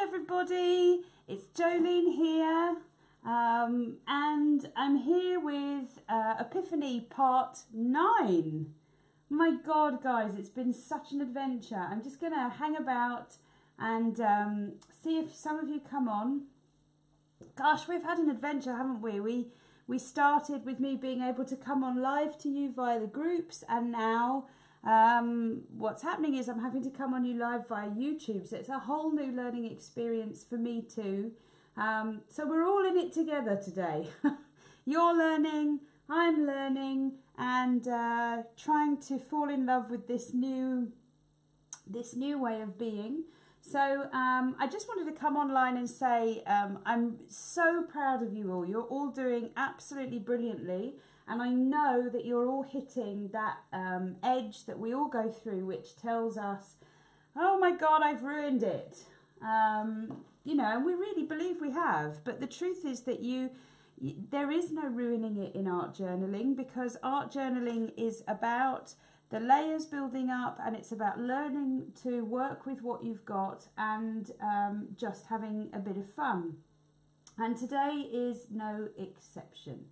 everybody, it's Jolene here, and I'm here with Epiphany Part 9. My God, guys, it's been such an adventure. I'm just going to hang about and see if some of you come on. Gosh, we've had an adventure, haven't we? We started with me being able to come on live to you via the groups, and now what's happening is I'm having to come on you live via YouTube, so it's a whole new learning experience for me too. So we're all in it together today. You're learning, I'm learning, and trying to fall in love with this new way of being. So I just wanted to come online and say I'm so proud of you all. You're all doing absolutely brilliantly. And I know that you're all hitting that edge that we all go through, which tells us, oh my God, I've ruined it. You know, and we really believe we have. But the truth is that there is no ruining it in art journaling, because art journaling is about the layers building up, and it's about learning to work with what you've got and just having a bit of fun. And today is no exception.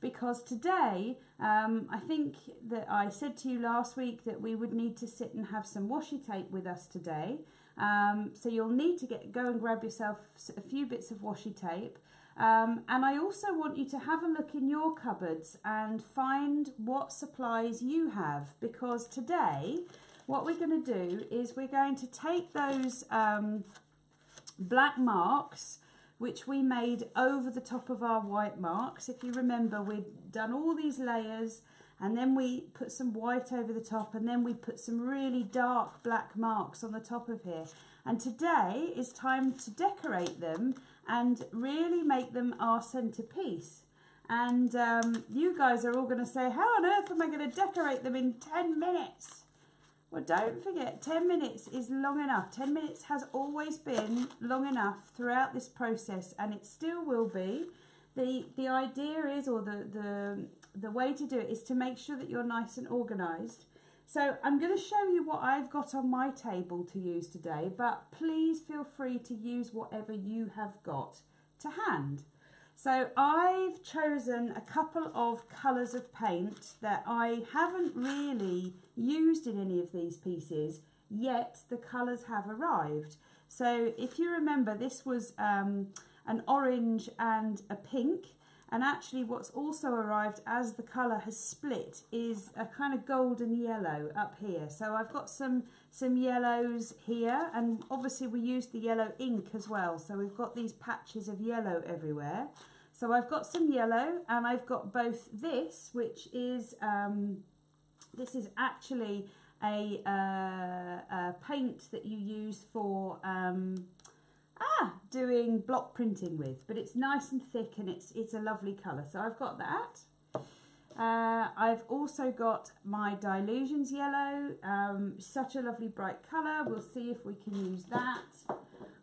Because today, I think that I said to you last week that we would need to sit and have some washi tape with us today. So you'll need to go and grab yourself a few bits of washi tape. And I also want you to have a look in your cupboards and find what supplies you have. Because today, what we're going to do is we're going to take those black marks, which we made over the top of our white marks. If you remember, we'd done all these layers, and then we put some white over the top, and then we put some really dark black marks on the top of here. And today is time to decorate them and really make them our centerpiece. And you guys are all going to say, how on earth am I going to decorate them in 10 minutes? Well, don't forget, 10 minutes is long enough. 10 minutes has always been long enough throughout this process, and it still will be. The idea is, or the way to do it is to make sure that you're nice and organised. So I'm going to show you what I've got on my table to use today, but please feel free to use whatever you have got to hand. So I've chosen a couple of colours of paint that I haven't really used in any of these pieces, yet the colours have arrived. So if you remember, this was an orange and a pink, and actually what's also arrived as the colour has split is a kind of golden yellow up here. So I've got some yellows here, and obviously we used the yellow ink as well, so we've got these patches of yellow everywhere. So I've got some yellow, and I've got both this, which is this is actually a paint that you use for doing block printing with, but it's nice and thick, and it's a lovely colour. So I've got that. I've also got my Dilutions yellow, such a lovely bright colour. We'll see if we can use that.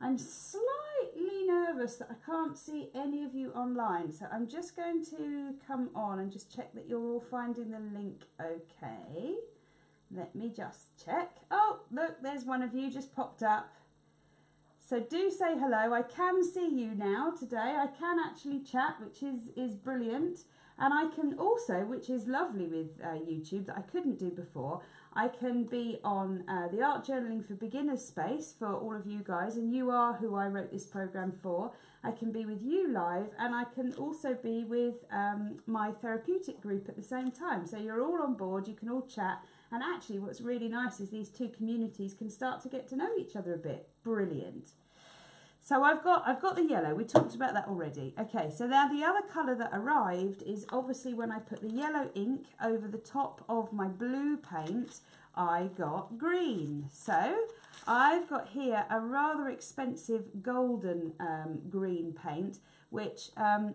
I'm slightly nervous that I can't see any of you online, so I'm just going to come on and just check that you're all finding the link okay. Let me just check. Oh, look, there's one of you just popped up. So do say hello. I can see you now today. I can actually chat, which is brilliant. And I can also, which is lovely with YouTube that I couldn't do before, I can be on the Art Journaling for Beginners space for all of you guys, and you are who I wrote this program for. I can be with you live, and I can also be with my therapeutic group at the same time. So you're all on board, you can all chat, and actually what's really nice is these two communities can start to get to know each other a bit. Brilliant. So I've got the yellow. We talked about that already. Okay, so now the other colour that arrived is obviously when I put the yellow ink over the top of my blue paint, I got green. So I've got here a rather expensive golden green paint, which,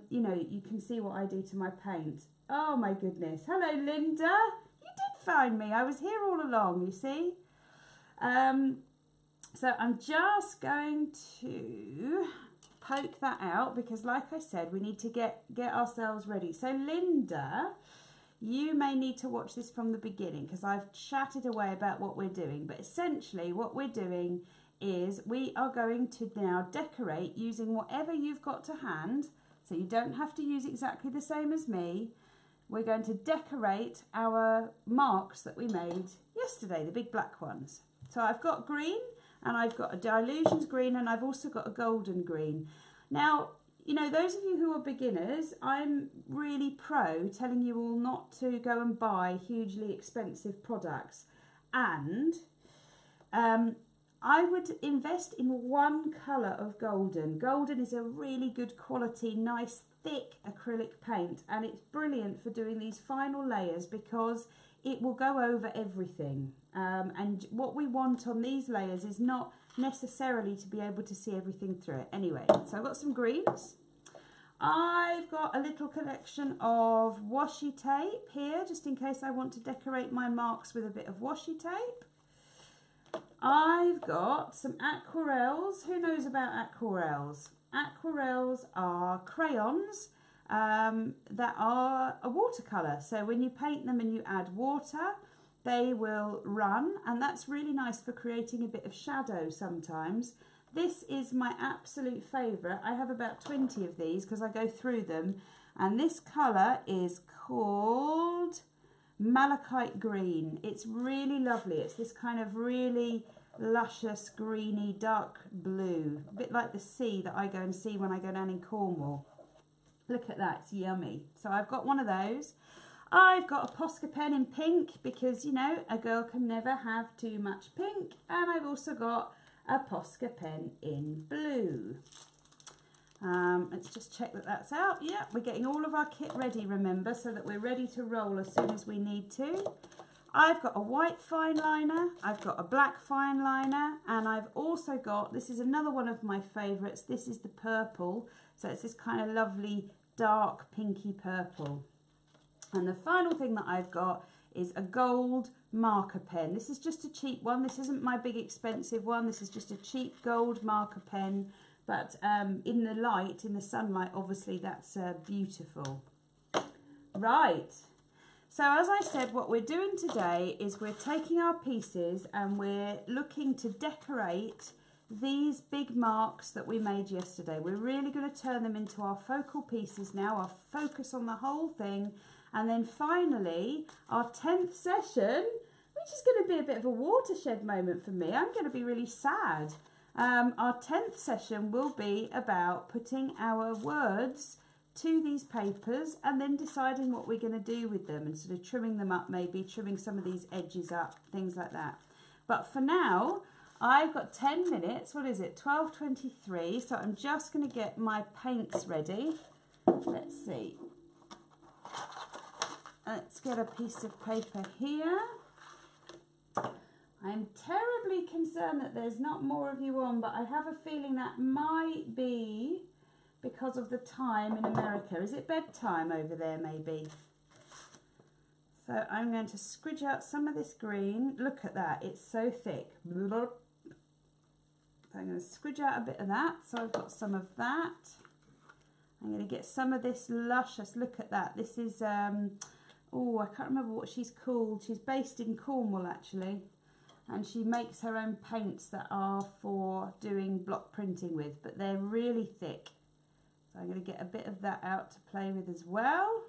you know, you can see what I do to my paint. Oh my goodness. Hello, Linda. You did find me. I was here all along, you see. So I'm just going to poke that out because, like I said, we need to get ourselves ready. So Linda, you may need to watch this from the beginning because I've chatted away about what we're doing. But essentially what we're doing is we are going to now decorate using whatever you've got to hand. So you don't have to use exactly the same as me. We're going to decorate our marks that we made yesterday, the big black ones. So I've got green, and I've got a Dilutions green, and I've also got a golden green. Now, you know, those of you who are beginners, I'm really pro telling you all not to go and buy hugely expensive products. And I would invest in one colour of golden. Golden is a really good quality, nice, thick acrylic paint, and it's brilliant for doing these final layers because it will go over everything. And what we want on these layers is not necessarily to be able to see everything through it. Anyway, so I've got some greens. I've got a little collection of washi tape here, just in case I want to decorate my marks with a bit of washi tape. I've got some aquarelles. Who knows about aquarelles? Aquarelles are crayons that are a watercolour. So when you paint them and you add water, they will run, and that's really nice for creating a bit of shadow sometimes. This is my absolute favourite. I have about 20 of these because I go through them, and this colour is called Malachite Green. It's really lovely. It's this kind of really luscious greeny dark blue, a bit like the sea that I go and see when I go down in Cornwall. Look at that, it's yummy. So I've got one of those. I've got a Posca pen in pink because, you know, a girl can never have too much pink. And I've also got a Posca pen in blue. Let's just check that that's out. Yeah, we're getting all of our kit ready, remember, so that we're ready to roll as soon as we need to. I've got a white fine liner, I've got a black fine liner, and I've also got, this is another one of my favourites, this is the purple. So it's this kind of lovely dark pinky purple. And the final thing that I've got is a gold marker pen. This is just a cheap one. This isn't my big expensive one. This is just a cheap gold marker pen. But in the light, in the sunlight, obviously that's beautiful. Right. So as I said, what we're doing today is we're taking our pieces and we're looking to decorate these big marks that we made yesterday. We're really going to turn them into our focal pieces now, our focus on the whole thing. And then finally, our 10th session, which is going to be a bit of a watershed moment for me. I'm going to be really sad. Our 10th session will be about putting our words to these papers and then deciding what we're going to do with them and sort of trimming them up, maybe trimming some of these edges up, things like that. But for now, I've got 10 minutes. What is it? 12:23. So I'm just going to get my paints ready. Let's see. Let's get a piece of paper here. I'm terribly concerned that there's not more of you on, but I have a feeling that might be because of the time in America. Is it bedtime over there, maybe? So I'm going to squidge out some of this green. Look at that, it's so thick. So I'm going to squidge out a bit of that. So I've got some of that. I'm going to get some of this luscious, look at that. This is, oh, I can't remember what she's called. She's based in Cornwall, actually. And she makes her own paints that are for doing block printing with, but they're really thick. So I'm going to get a bit of that out to play with as well.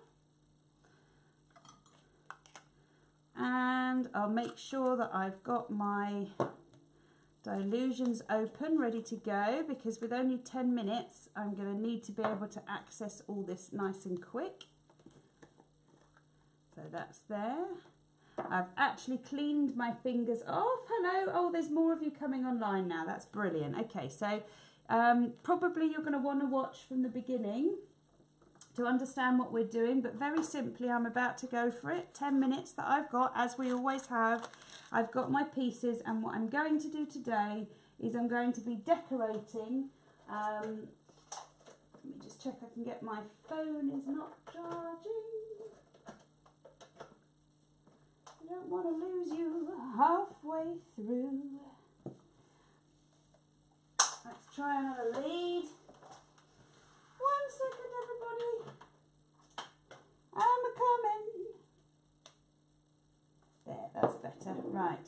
And I'll make sure that I've got my Dilutions open, ready to go, because with only 10 minutes, I'm going to need to be able to access all this nice and quick. So that's there. I've actually cleaned my fingers off. Hello. Oh, there's more of you coming online now. That's brilliant. Okay, so probably you're going to want to watch from the beginning to understand what we're doing, but very simply, I'm about to go for it. 10 minutes that I've got, as we always have. I've got my pieces, and what I'm going to do today is I'm going to be decorating. Let me just check I can get my phone is not charging. I don't want to lose you halfway through. Let's try another lead. 1 second, everybody. I'm a-coming. There, that's better. Right.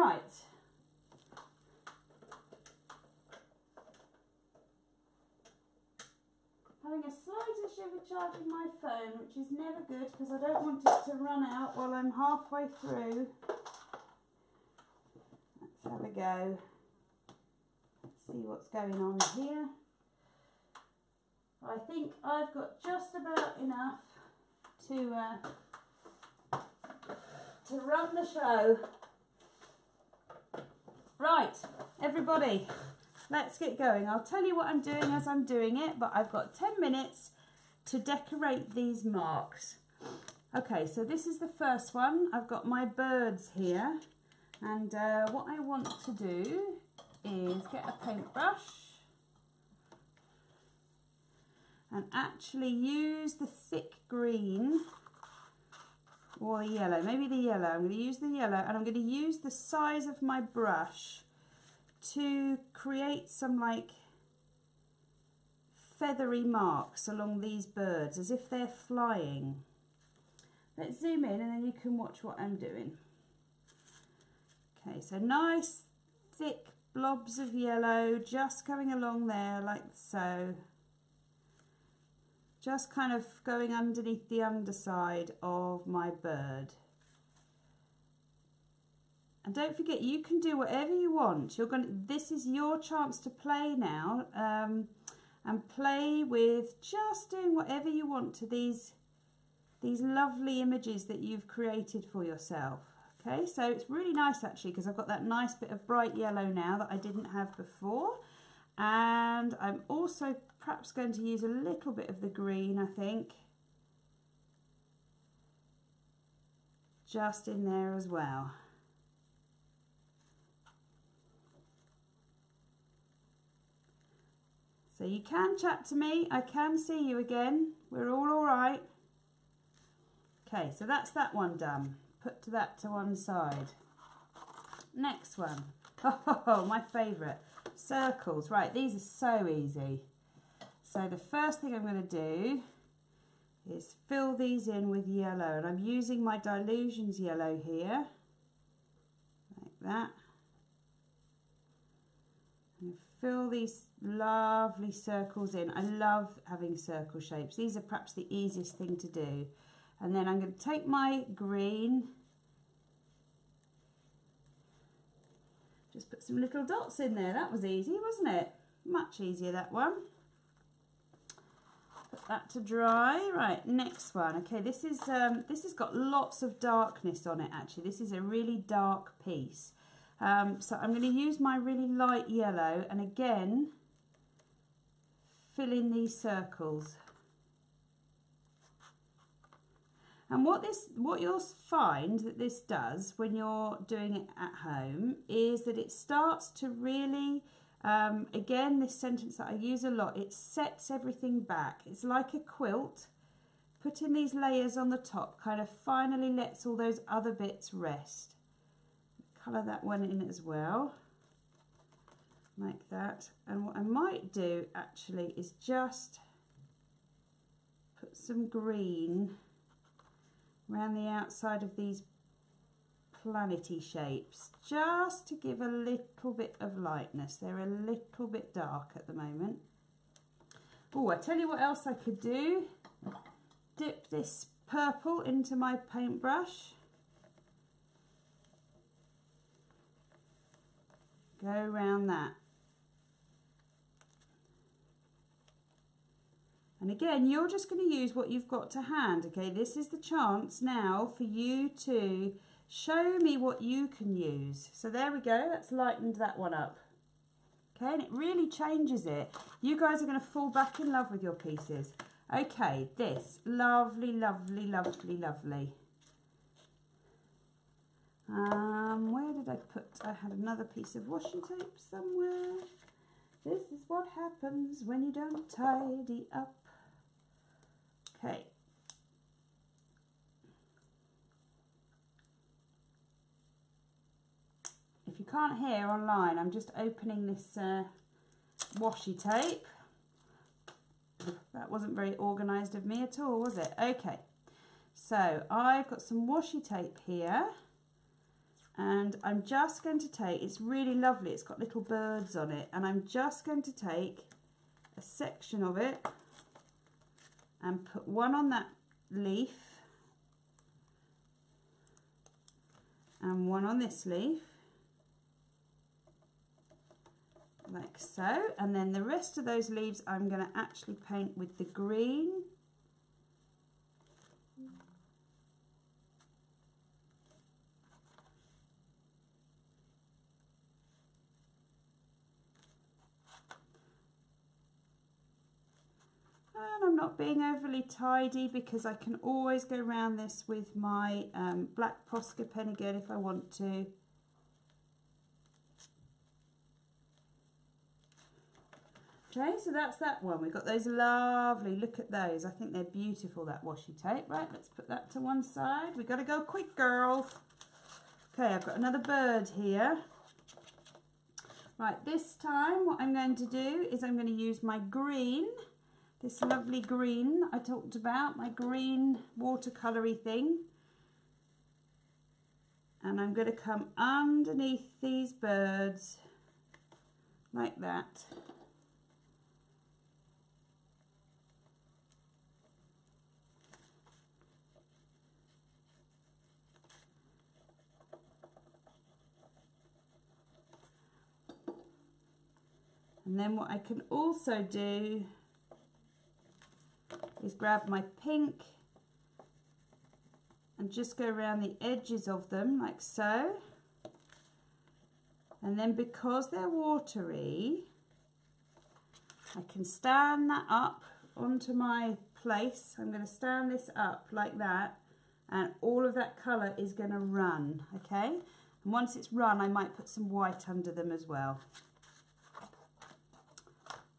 Right. Having a slight issue with charging my phone, which is never good because I don't want it to run out while I'm halfway through. Let's have a go. Let's see what's going on here. I think I've got just about enough to run the show. Right, everybody, let's get going. I'll tell you what I'm doing as I'm doing it, but I've got 10 minutes to decorate these marks. Okay, so this is the first one. I've got my birds here, and what I want to do is get a paintbrush and actually use the thick green or the yellow, maybe the yellow. I'm going to use the yellow, and I'm going to use the size of my brush to create some like feathery marks along these birds as if they're flying. Let's zoom in and then you can watch what I'm doing. Okay, so nice thick blobs of yellow just coming along there like so. Just kind of going underneath the underside of my bird. And don't forget, you can do whatever you want. This is your chance to play now, and play with just doing whatever you want to these lovely images that you've created for yourself. Okay, so it's really nice actually because I've got that nice bit of bright yellow now that I didn't have before. And I'm also perhaps going to use a little bit of the green, I think, just in there as well. So you can chat to me, I can see you again, we're all right. Okay, so that's that one done. Put that to one side. Next one, oh, my favourite. Circles. Right, these are so easy. So the first thing I'm going to do is fill these in with yellow, and I'm using my Dilutions yellow here, like that. And fill these lovely circles in. I love having circle shapes. These are perhaps the easiest thing to do. And then I'm going to take my green, just put some little dots in there. That was easy, wasn't it? Much easier, that one. Put that to dry. Right, next one. Okay, this has got lots of darkness on it actually. This is a really dark piece. So I'm going to use my really light yellow and again fill in these circles. And what you'll find that this does when you're doing it at home is that it starts to really, again, this sentence that I use a lot, it sets everything back. It's like a quilt. Putting these layers on the top kind of finally lets all those other bits rest. Colour that one in as well, like that. And what I might do actually is just put some green around the outside of these planety shapes, just to give a little bit of lightness. They're a little bit dark at the moment. Oh, I tell you what else I could do. Dip this purple into my paintbrush. Go around that. And again, you're just going to use what you've got to hand, okay? This is the chance now for you to show me what you can use. So there we go, that's lightened that one up. Okay, and it really changes it. You guys are going to fall back in love with your pieces. Okay, this, lovely, lovely, lovely, lovely. Where did I put, I had another piece of washi tape somewhere. This is what happens when you don't tidy up. Okay. If you can't hear online, I'm just opening this washi tape. That wasn't very organised of me at all, was it? Okay. So I've got some washi tape here. And I'm just going to take, it's really lovely, it's got little birds on it, and I'm just going to take a section of it and put one on that leaf and one on this leaf, like so, and then the rest of those leaves I'm going to actually paint with the green. And I'm not being overly tidy because I can always go around this with my black Posca pen again if I want to. Okay, so that's that one. We've got those lovely, look at those. I think they're beautiful, that washi tape. Right, let's put that to one side. We've got to go quick, girls. Okay, I've got another bird here. Right, this time what I'm going to do is I'm going to use my green. This lovely green I talked about, my green watercolour-y thing. And I'm going to come underneath these birds like that. And then what I can also do is grab my pink and just go around the edges of them like so. And then because they're watery, I can stand that up onto my place. I'm going to stand this up like that, and all of that colour is going to run, okay? And once it's run, I might put some white under them as well.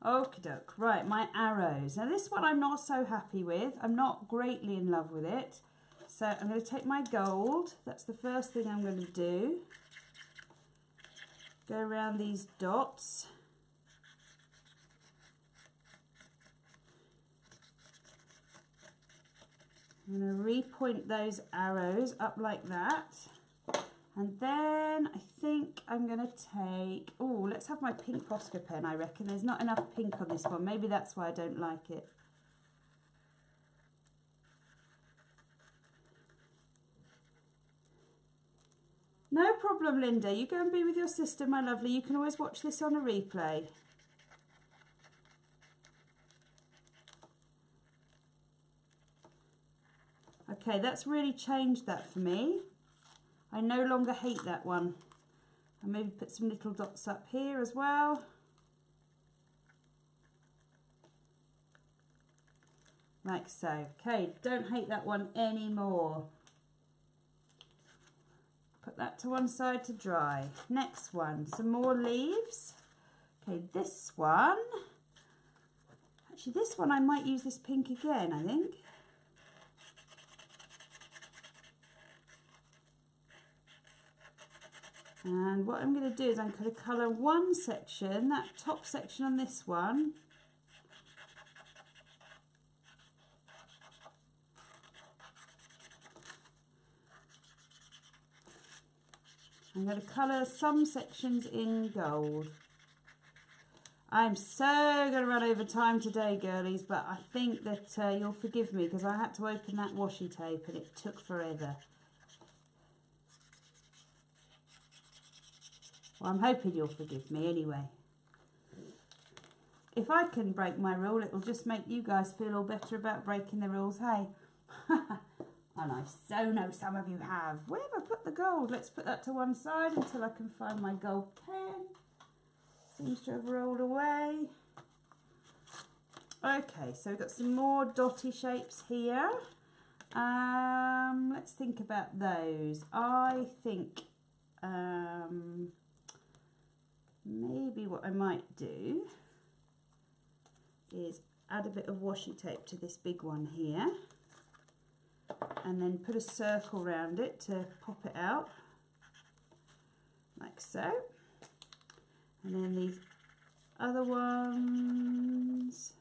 Okie doke. Right, my arrows. Now this one I'm not so happy with. I'm not greatly in love with it. So I'm going to take my gold. That's the first thing I'm going to do. Go around these dots. I'm going to repoint those arrows up like that. And then I think I'm going to take, oh, let's have my pink Posca pen, I reckon. There's not enough pink on this one. Maybe that's why I don't like it. No problem, Linda. You go and be with your sister, my lovely. You can always watch this on a replay. Okay, that's really changed that for me. I no longer hate that one. I'll maybe put some little dots up here as well. Like so. Okay, don't hate that one anymore. Put that to one side to dry. Next one, some more leaves. Okay, this one. Actually, this one I might use this pink again, I think. And what I'm going to do is I'm going to colour one section, that top section on this one. I'm going to colour some sections in gold. I'm so going to run over time today, girlies, but I think that you'll forgive me because I had to open that washi tape and it took forever. Well, I'm hoping you'll forgive me anyway. If I can break my rule, it'll just make you guys feel all better about breaking the rules, hey? And I so know some of you have. Where have I put the gold? Let's put that to one side until I can find my gold pen. Seems to have rolled away. Okay, so we've got some more dotty shapes here. Let's think about those. I think maybe what I might do is add a bit of washi tape to this big one here and then put a circle around it to pop it out like so, and then these other ones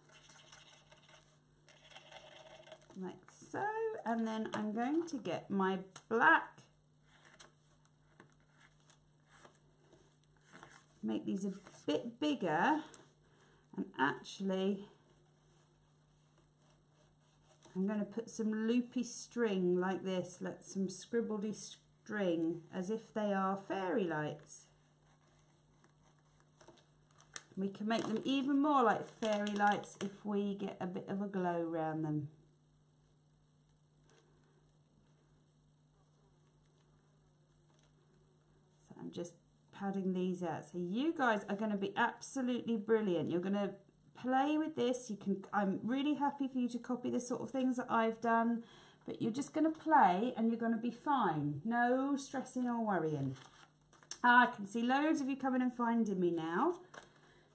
like so, and then I'm going to get my black make these a bit bigger, and actually I'm going to put some loopy string like this, like some scribbledy string, as if they are fairy lights. We can make them even more like fairy lights if we get a bit of a glow around them. So I'm just padding these out. So you guys are going to be absolutely brilliant. You're going to play with this. You can. I'm really happy for you to copy the sort of things that I've done, but you're just going to play and you're going to be fine. No stressing or worrying. I can see loads of you coming and finding me now.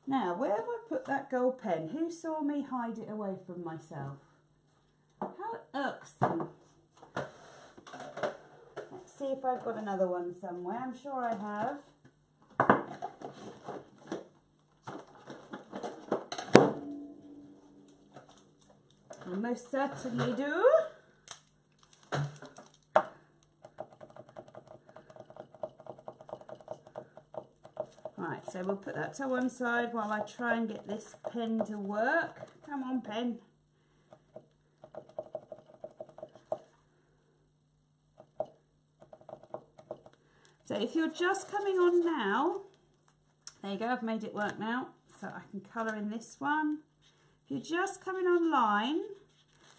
Now, where have I put that gold pen? Who saw me hide it away from myself? How irksome. Let's see if I've got another one somewhere. I'm sure I have. I most certainly do. Right, so we'll put that to one side while I try and get this pen to work. Come on, pen. So if you're just coming on now, there you go, I've made it work now. So I can colour in this one. If you're just coming online,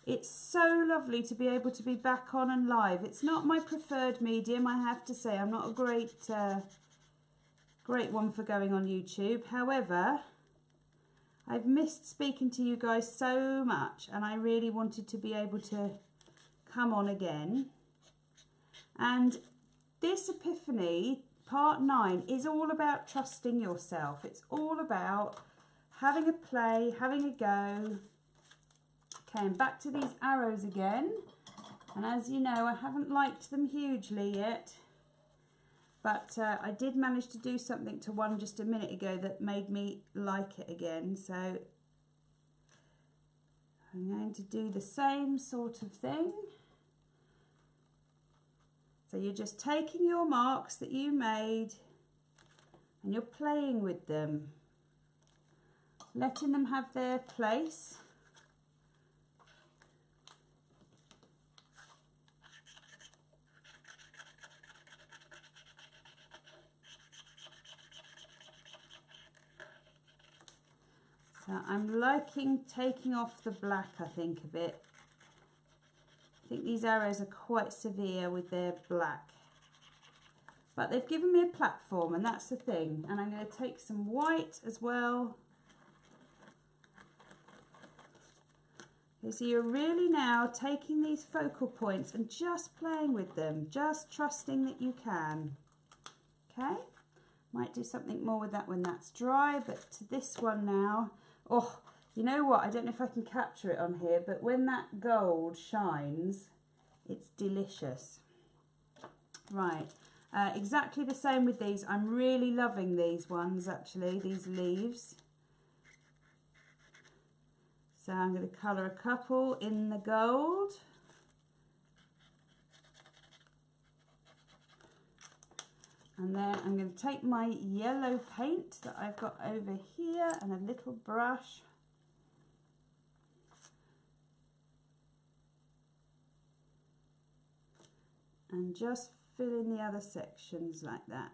it's so lovely to be able to be back on and live. It's not my preferred medium, I have to say. I'm not a great one for going on YouTube. However, I've missed speaking to you guys so much, and I really wanted to be able to come on again. And this Epiphany Part 9 is all about trusting yourself. It's all about having a play, having a go. Okay, and back to these arrows again. And as you know, I haven't liked them hugely yet. But I did manage to do something to one just a minute ago that made me like it again. So I'm going to do the same sort of thing. So you're just taking your marks that you made and you're playing with them, letting them have their place. So I'm liking taking off the black, I think, a bit. I think these arrows are quite severe with their black. But they've given me a platform, and that's the thing. And I'm going to take some white as well. Okay, so you're really now taking these focal points and just playing with them, just trusting that you can. Okay? Might do something more with that when that's dry, but to this one now. Oh, you know what? I don't know if I can capture it on here, but when that gold shines, it's delicious. Right, exactly the same with these. I'm really loving these ones, actually, these leaves. So I'm going to colour a couple in the gold. And then I'm going to take my yellow paint that I've got over here and a little brush. And just fill in the other sections like that.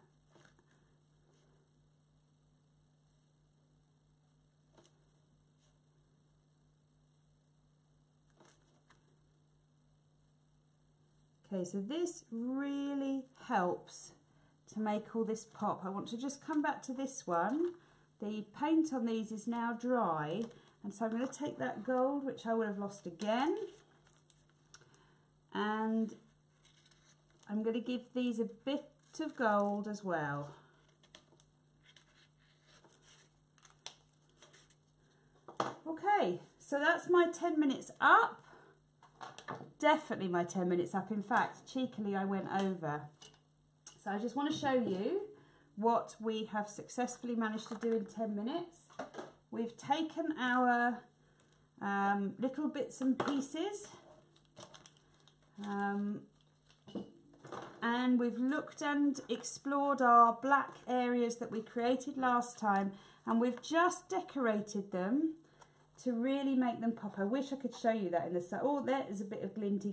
Okay, so this really helps to make all this pop. I want to just come back to this one. The paint on these is now dry, and so I'm going to take that gold, which I would have lost again, and I'm going to give these a bit of gold as well. Okay, so that's my 10 minutes up. Definitely my 10 minutes up. In fact, cheekily I went over. So I just want to show you what we have successfully managed to do in 10 minutes. We've taken our little bits and pieces. and we've looked and explored our black areas that we created last time, and we've just decorated them to really make them pop. I wish I could show you that in the sun. Oh, there is a bit of glinty.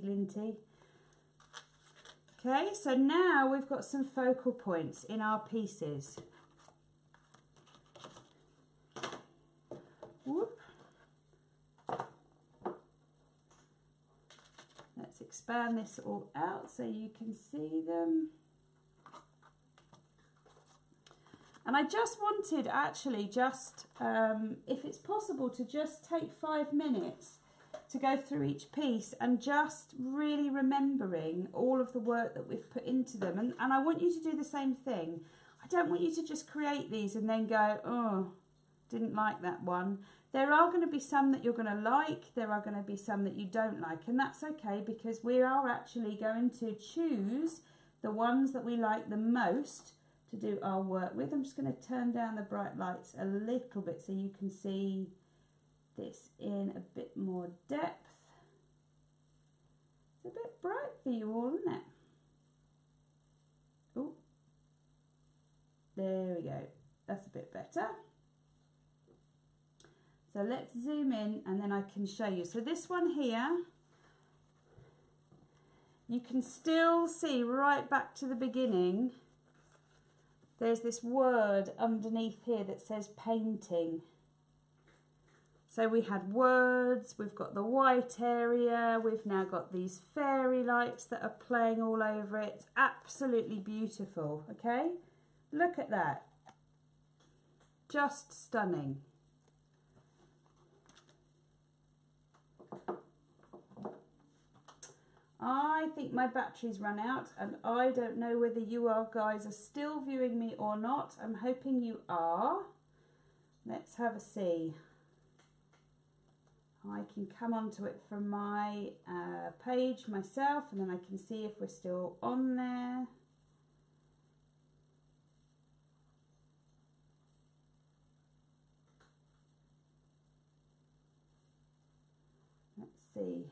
Okay, so now we've got some focal points in our pieces. Whoop. Let's expand this all out so you can see them. And I just wanted actually just, if it's possible, to just take 5 minutes to go through each piece and just really remembering all of the work that we've put into them. And I want you to do the same thing. I don't want you to just create these and then go, oh, didn't like that one. There are going to be some that you're going to like. There are going to be some that you don't like. And that's okay, because we are actually going to choose the ones that we like the most to do our work with. I'm just going to turn down the bright lights a little bit so you can see this in a bit more depth. It's a bit bright for you all, isn't it? Oh, there we go. That's a bit better. So let's zoom in and then I can show you. So this one here, you can still see right back to the beginning, there's this word underneath here that says painting. So we had words, we've got the white area, we've now got these fairy lights that are playing all over it. It's absolutely beautiful, okay? Look at that. Just stunning. I think my battery's run out, and I don't know whether you guys are still viewing me or not. I'm hoping you are. Let's have a see. I can come onto it from my page myself, and then I can see if we're still on there. Let's see.